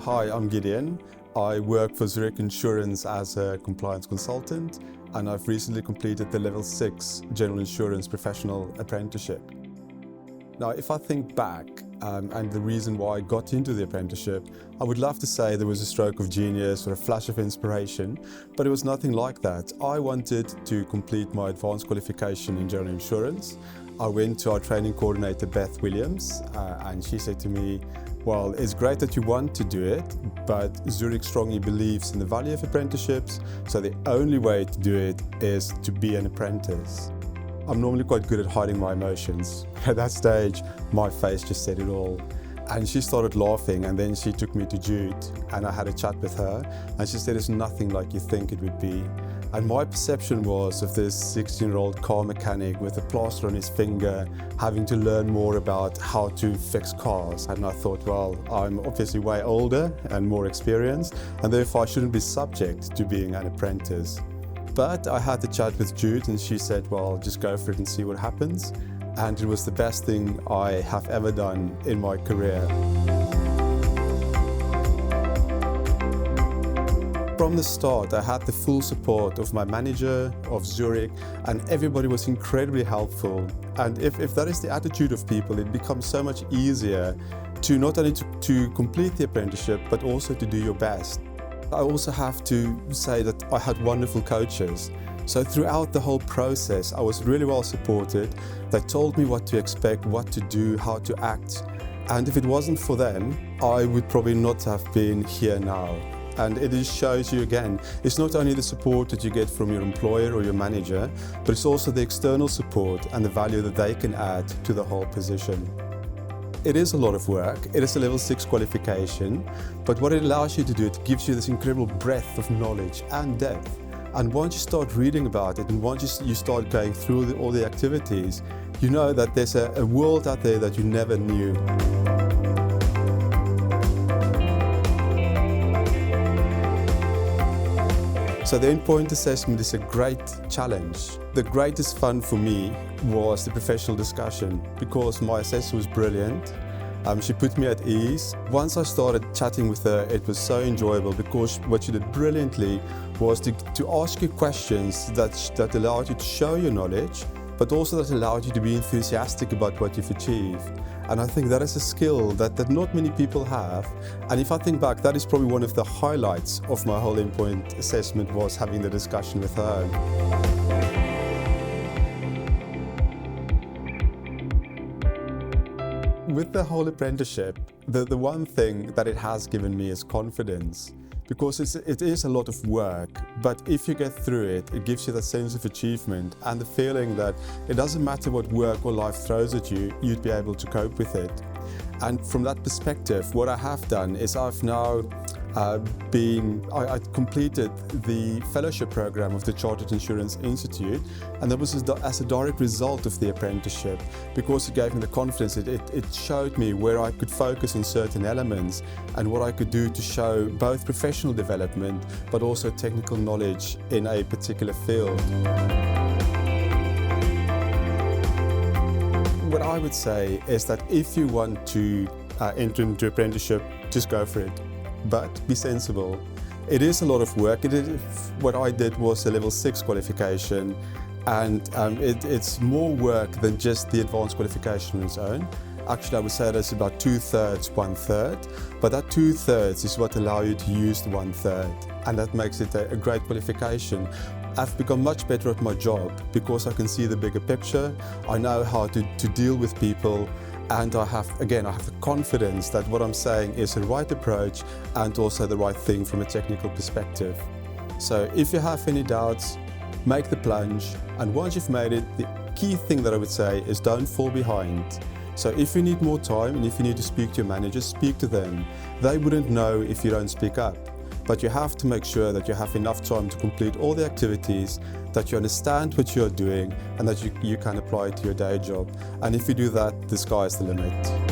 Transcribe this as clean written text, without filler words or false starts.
Hi, I'm Gideon. I work for Zurich Insurance as a compliance consultant, and I've recently completed the Level 6 General Insurance Professional Apprenticeship. Now, if I think back and the reason why I got into the apprenticeship, I would love to say there was a stroke of genius or a flash of inspiration, but it was nothing like that. I wanted to complete my advanced qualification in general insurance. I went to our training coordinator, Beth Williams, and she said to me, well, it's great that you want to do it, but Zurich strongly believes in the value of apprenticeships, so the only way to do it is to be an apprentice. I'm normally quite good at hiding my emotions. At that stage, my face just said it all. And she started laughing, and then she took me to Jude, and I had a chat with her, and she said, it's nothing like you think it would be. And my perception was of this 16-year-old car mechanic with a plaster on his finger, having to learn more about how to fix cars. And I thought, well, I'm obviously way older and more experienced, and therefore I shouldn't be subject to being an apprentice. But I had the chat with Jude, and she said, well, just go for it and see what happens. And it was the best thing I have ever done in my career. From the start, I had the full support of my manager, of Zurich, and everybody was incredibly helpful. And if that is the attitude of people, it becomes so much easier to not only to complete the apprenticeship, but also to do your best. I also have to say that I had wonderful coaches. So throughout the whole process, I was really well supported. They told me what to expect, what to do, how to act. And if it wasn't for them, I would probably not have been here now. And it just shows you again, it's not only the support that you get from your employer or your manager, but it's also the external support and the value that they can add to the whole position. It is a lot of work, it is a level 6 qualification, but what it allows you to do, it gives you this incredible breadth of knowledge and depth. And once you start reading about it, and once you start going through all the activities, you know that there's a world out there that you never knew. So the endpoint assessment is a great challenge. The greatest fun for me was the professional discussion, because my assessor was brilliant. She put me at ease. Once I started chatting with her, it was so enjoyable, because what she did brilliantly was to ask you questions that allowed you to show your knowledge, but also that allowed you to be enthusiastic about what you've achieved. And I think that is a skill that not many people have. And if I think back, that is probably one of the highlights of my whole endpoint assessment, was having the discussion with her. With the whole apprenticeship, the one thing that it has given me is confidence. Because it is a lot of work, but if you get through it, it gives you that sense of achievement and the feeling that it doesn't matter what work or life throws at you, you'd be able to cope with it. And from that perspective, what I have done is I've now I completed the fellowship program of the Chartered Insurance Institute, and that was as a direct result of the apprenticeship, because it gave me the confidence. It showed me where I could focus on certain elements and what I could do to show both professional development but also technical knowledge in a particular field. What I would say is that if you want to enter into apprenticeship, just go for it. But be sensible. It is a lot of work. What I did was a level 6 qualification, and it's more work than just the advanced qualification on its own. Actually, I would say that's about 2/3, 1/3, but that 2/3 is what allows you to use the 1/3, and that makes it a great qualification. I've become much better at my job because I can see the bigger picture. I know how to deal with people. And I have the confidence that what I'm saying is the right approach and also the right thing from a technical perspective. So if you have any doubts, make the plunge. And once you've made it, the key thing that I would say is don't fall behind. So if you need more time and if you need to speak to your manager, speak to them. They wouldn't know if you don't speak up. But you have to make sure that you have enough time to complete all the activities, that you understand what you're doing, and that you can apply it to your day job. And if you do that, the sky is the limit.